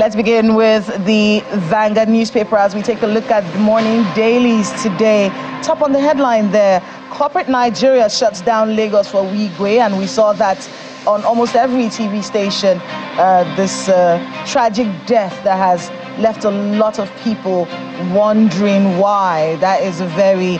Let's begin with the Vangard newspaper as we take a look at the morning dailies today. Top on the headline there, corporate Nigeria shuts down Lagos for Wigwe, and we saw that on almost every TV station, this tragic death that has left a lot of people wondering why. That is a very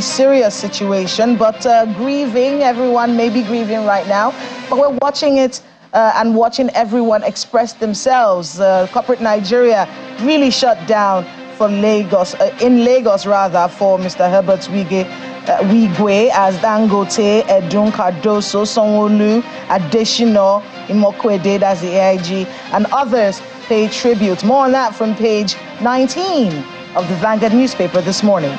serious situation, but grieving. Everyone may be grieving right now, but we're watching it and watching everyone express themselves. Corporate Nigeria really shut down for Lagos, in Lagos rather, for Mr. Herbert Wigwe, as Dangote, Edun Cardoso, Sanwo-Olu, Adesina, Imokwede, that's the AIG, and others pay tribute. More on that from page 19 of the Vangard newspaper this morning.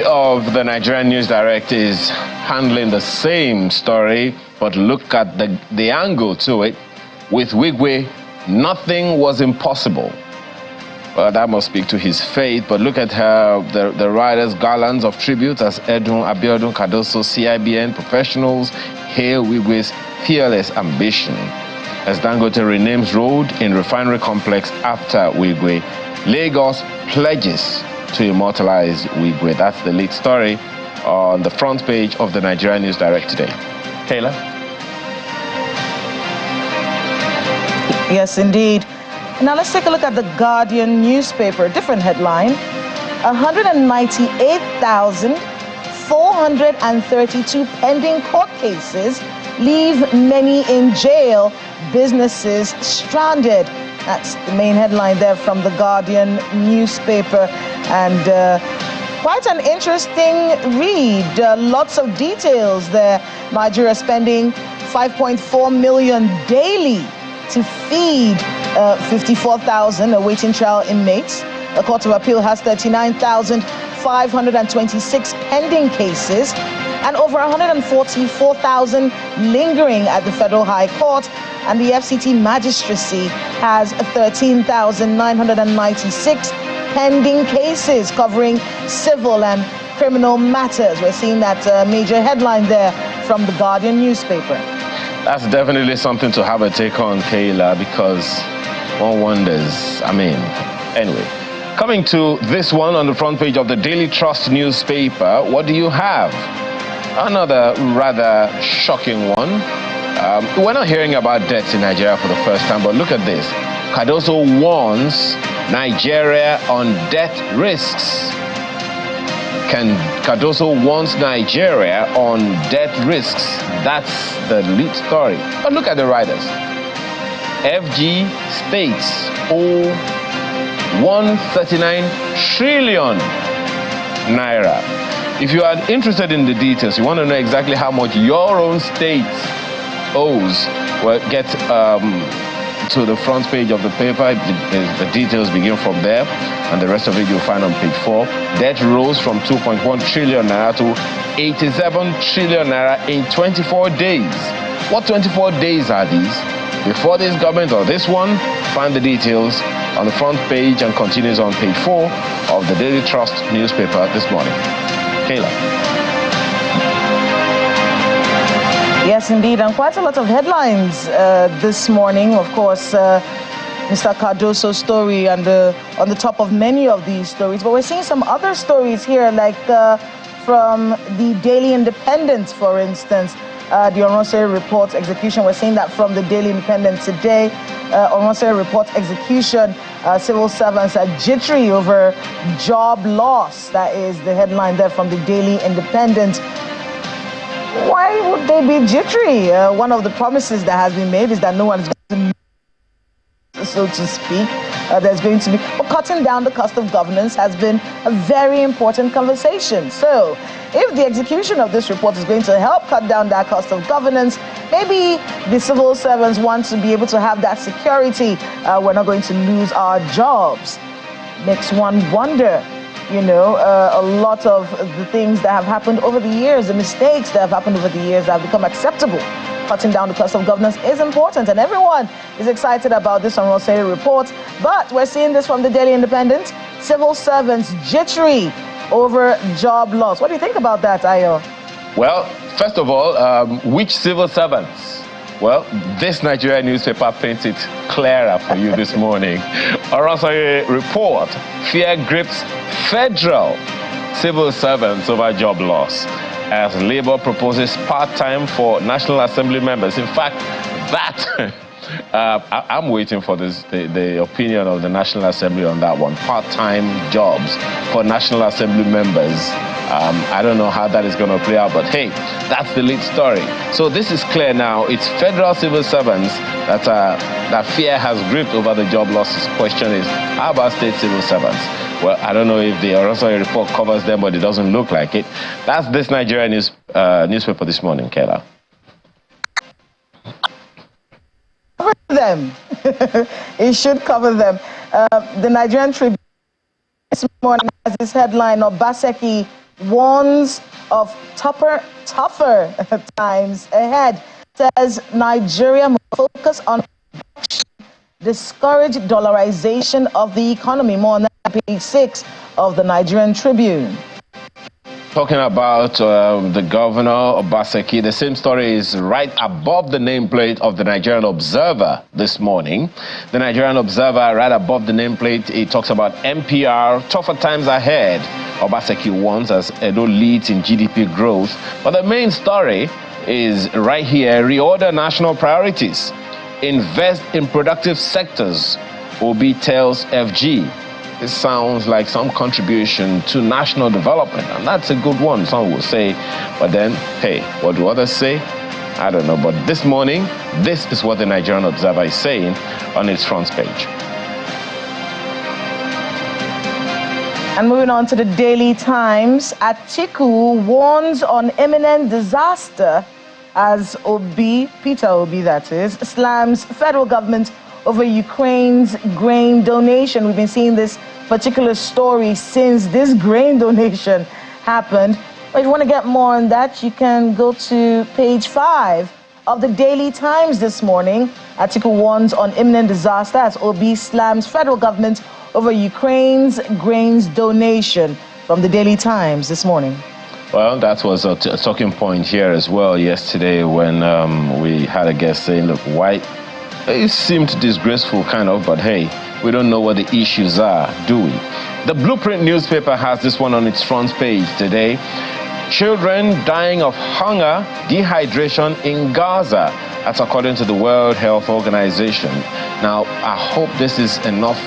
Of the Nigerian News Direct is handling the same story, but look at the angle to it. With Wigwe, nothing was impossible. Well, that must speak to his faith, but look at the writers' garlands of tribute as Edun, Abiodun, Cardoso, CIBN professionals hail Wigwe's fearless ambition. As Dangote renames road in refinery complex after Wigwe, Lagos pledges to immortalize Wigwe. That's the lead story on the front page of the Nigerian News Direct today. Kayla? Yes, indeed. Now let's take a look at the Guardian newspaper. Different headline. 198,432 pending court cases leave many in jail, businesses stranded. That's the main headline there from the Guardian newspaper. And quite an interesting read. Lots of details there. Nigeria spending 5.4 million daily to feed 54,000 awaiting trial inmates. The Court of Appeal has 39,526 pending cases and over 144,000 lingering at the Federal High Court. And the FCT magistracy has 13,996 pending cases covering civil and criminal matters. We're seeing that major headline there from the Guardian newspaper. That's definitely something to have a take on, Kayla, because one wonders. Anyway, coming to this one on the front page of the Daily Trust newspaper, what do you have? Another rather shocking one. We're not hearing about deaths in Nigeria for the first time, but look at this. Cardoso warns Nigeria on death risks. Cardoso warns Nigeria on death risks. That's the lead story. But look at the writers. FG states owe 139 trillion naira. If you are interested in the details, you want to know exactly how much your own state owes, well, get to the front page of the paper. The details begin from there, and the rest of it you'll find on page 4. Debt rose from 2.1 trillion naira to 87 trillion naira in 24 days. What 24 days are these? Before this government or this one? Find the details on the front page and continues on page 4 of the Daily Trust newspaper this morning. Kayla. Yes, indeed, and quite a lot of headlines this morning. Of course, Mr. Cardoso's story and on the top of many of these stories. But we're seeing some other stories here, like from the Daily Independent, for instance. The Oronsere report execution. We're seeing that from the Daily Independent today. Oronsere report execution. Civil servants are jittery over job loss. That is the headline there from the Daily Independent. Why would they be jittery? One of the promises that has been made is that no one is going to, so to speak, there's going to be, but cutting down the cost of governance has been a very important conversation. So if the execution of this report is going to help cut down that cost of governance, maybe the civil servants want to be able to have that security. We're not going to lose our jobs. Makes one wonder. You know, a lot of the things that have happened over the years, the mistakes that have happened over the years that have become acceptable. Cutting down the cost of governance is important, and everyone is excited about this Oronsere report. But we're seeing this from the Daily Independent. Civil servants jittery over job loss. What do you think about that, Ayo? Well, first of all, which civil servants? Well, this Nigerian newspaper paints it clearer for you this morning. Orosoye report, fear grips federal civil servants over job loss as Labour proposes part-time for National Assembly members. In fact, that I'm waiting for the opinion of the National Assembly on that one. Part-time jobs for National Assembly members. I don't know how that is going to play out, but hey, that's the lead story. So this is clear now. It's federal civil servants that fear has gripped over the job losses. Question is, how about state civil servants? Well, I don't know if the Orosoye report covers them, but it doesn't look like it. That's this Nigerian newspaper this morning, Kayla. Cover them. It should cover them. The Nigerian Tribune this morning has this headline: Obaseki warns of tougher times ahead. Says Nigeria will focus on discourage dollarization of the economy. More on that on page 6 of the Nigerian Tribune. Talking about the governor Obaseki, the same story is right above the nameplate of the Nigerian Observer this morning. The Nigerian Observer, right above the nameplate, it talks about NPR, tougher times ahead. Obaseki warns as Edo leads in GDP growth. But the main story is right here: reorder national priorities, invest in productive sectors. Obi tells FG. This sounds like some contribution to national development, and that's a good one, some will say. But then, hey, what do others say? I don't know. But this morning, this is what the Nigerian Observer is saying on its front page. And moving on to the Daily Times, Atiku warns on imminent disaster as Peter Obi that is, slams federal government over Ukraine's grain donation. We've been seeing this particular story since this grain donation happened. But if you want to get more on that, you can go to page 5 of the Daily Times this morning. Atiku warns on imminent disaster as Obi slams federal government over Ukraine's grains donation, from the Daily Times this morning. Well, that was a talking point here as well yesterday when we had a guest saying, look, why it seemed disgraceful kind of, but hey, we don't know what the issues are, do we? The Blueprint newspaper has this one on its front page today. Children dying of hunger, dehydration in Gaza. That's according to the World Health Organization. Now, I hope this is enough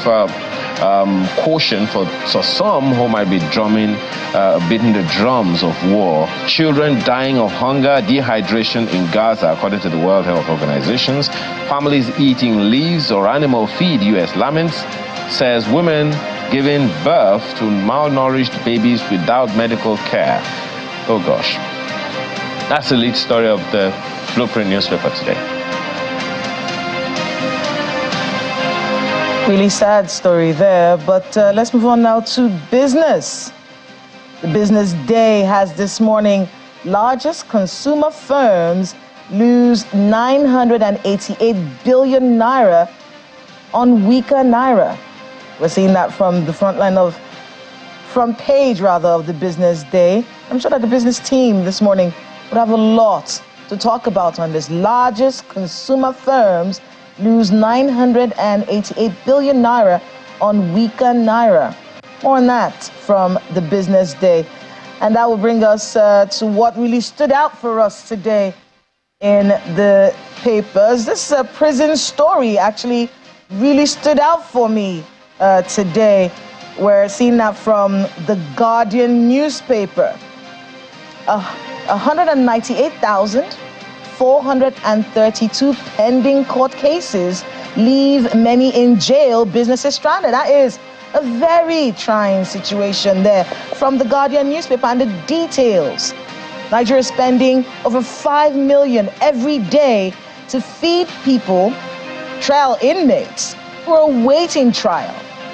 caution for some who might be beating the drums of war. Children dying of hunger, dehydration in Gaza, according to the World Health Organization. Families eating leaves or animal feed, U.S. laments. Says women giving birth to malnourished babies without medical care. Oh gosh. That's the lead story of the Blueprint newspaper today. Really sad story there, but let's move on now to business. The Business Day has this morning: largest consumer firms lose 988 billion naira on weaker naira. We're seeing that from the front page of the Business Day. I'm sure that the business team this morning would have a lot to talk about on this. Largest consumer firms lose 988 billion naira on weaker naira. More on that from the Business Day. And that will bring us to what really stood out for us today in the papers. This prison story actually really stood out for me today. We're seeing that from the Guardian newspaper. 198,432 pending court cases leave many in jail, businesses stranded. That is a very trying situation there from the Guardian newspaper, and the details. Nigeria spending over 5 million every day to feed people, trial inmates who are awaiting trial.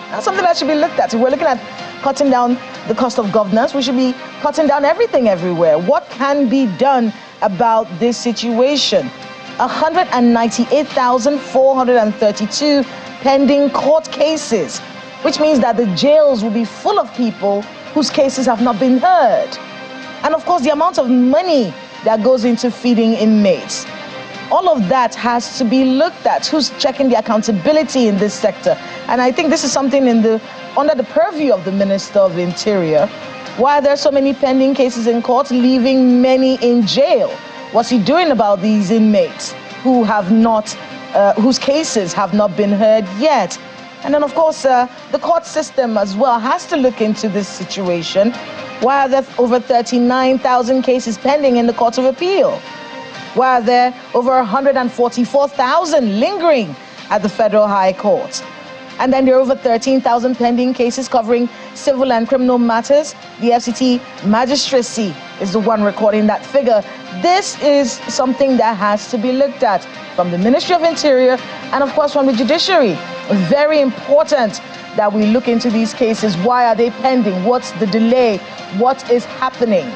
That's something that should be looked at. If we're looking at cutting down the cost of governance, we should be cutting down everything everywhere. What can be done about this situation? 198,432 pending court cases, which means that the jails will be full of people whose cases have not been heard. And of course, the amount of money that goes into feeding inmates. All of that has to be looked at. Who's checking the accountability in this sector? And I think this is something under the purview of the Minister of the Interior. Why are there so many pending cases in court, leaving many in jail? What's he doing about these inmates who have not, whose cases have not been heard yet? And then, of course, the court system as well has to look into this situation. Why are there over 39,000 cases pending in the Court of Appeal? Why are there over 144,000 lingering at the Federal High Court? And then there are over 13,000 pending cases covering civil and criminal matters. The FCT magistracy is the one recording that figure. This is something that has to be looked at from the Ministry of Interior and, of course, from the judiciary. Very important that we look into these cases. Why are they pending? What's the delay? What is happening?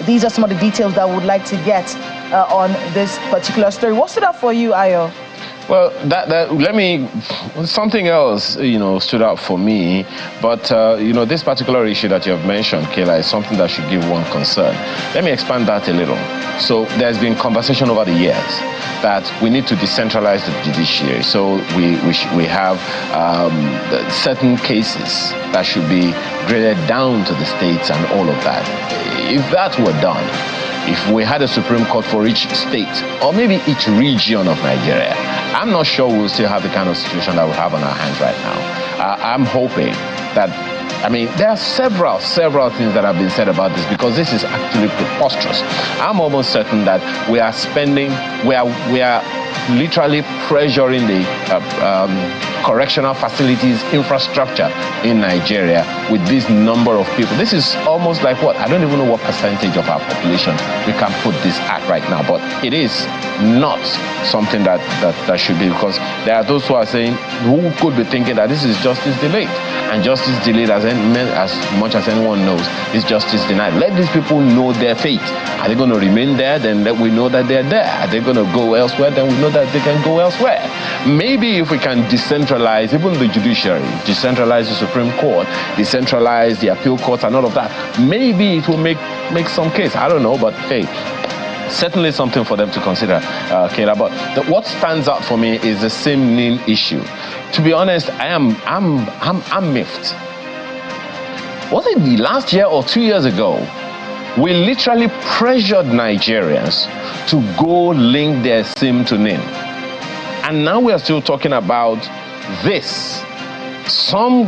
These are some of the details that I would like to get on this particular story. What stood out for you, Ayo? Well, something else, stood out for me. But, this particular issue that you have mentioned, Kayla, is something that should give one concern. Let me expand that a little. So there's been conversation over the years that we need to decentralize the judiciary. So we have certain cases that should be graded down to the states and all of that. If that were done, if we had a Supreme Court for each state or maybe each region of Nigeria, I'm not sure we'll still have the kind of situation that we have on our hands right now. I'm hoping that, there are several things that have been said about this, because this is actually preposterous. I'm almost certain that we are literally pressuring the correctional facilities infrastructure in Nigeria with this number of people. This is almost like what? I don't even know what percentage of our population we can put this at right now, but it is not something that should be, because there are those who are saying, who could be thinking that this is justice delayed. And justice delayed, as much as anyone knows, is justice denied. Let these people know their fate. Are they going to remain there? Then let we know that they're there. Are they going to go elsewhere? Then we know that they can go elsewhere. Maybe if we can decentralize even the judiciary, decentralize the Supreme Court, decentralize the appeal courts and all of that, maybe it will make some case. I don't know, but hey, certainly something for them to consider, Kayla. But what stands out for me is the SIM-NIN issue. To be honest, I'm miffed. Was it the last year or 2 years ago? We literally pressured Nigerians to go link their SIM to NIN. And now we are still talking about this. Some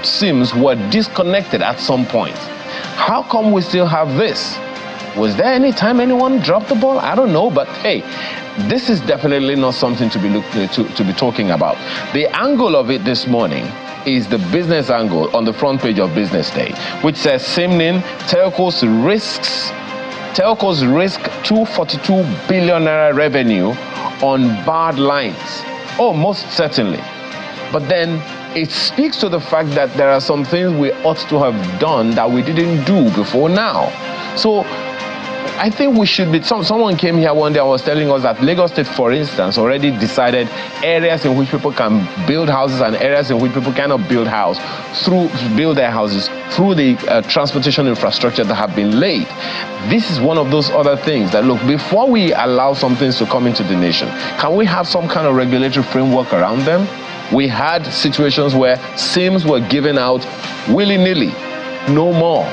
SIMs were disconnected at some point. How come we still have this? Was there any time anyone dropped the ball? I don't know, but hey, this is definitely not something to be talking about. The angle of it this morning is the business angle on the front page of Business Day, which says SIM-NIN, telcos risk 242 billion naira revenue on barred lines. Oh, most certainly. But then it speaks to the fact that there are some things we ought to have done that we didn't do before now. So I think we should be, someone came here one day and was telling us that Lagos State, for instance, already decided areas in which people can build houses and areas in which people cannot build their houses through the transportation infrastructure that have been laid. This is one of those other things that, look, before we allow some things to come into the nation, can we have some kind of regulatory framework around them? We had situations where SIMs were given out willy-nilly, no more.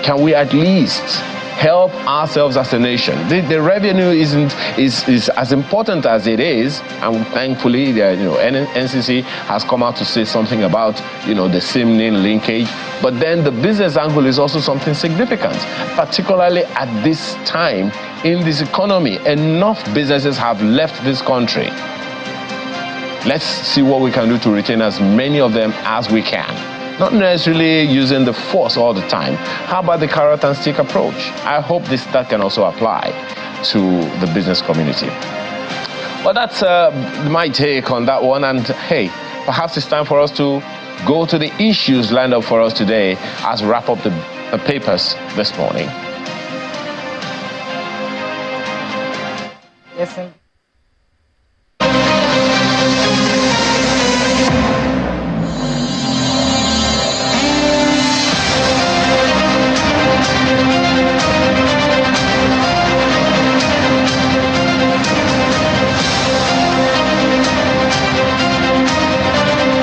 Can we at least help ourselves as a nation? The revenue is as important as it is, and thankfully, NCC has come out to say something about the SIM-NIN linkage. But then the business angle is also something significant, particularly at this time in this economy. Enough businesses have left this country. Let's see what we can do to retain as many of them as we can. Not necessarily using the force all the time. How about the carrot and stick approach? I hope that can also apply to the business community. Well, that's my take on that one. And hey, perhaps it's time for us to go to the issues lined up for us today as we wrap up the papers this morning. Yes,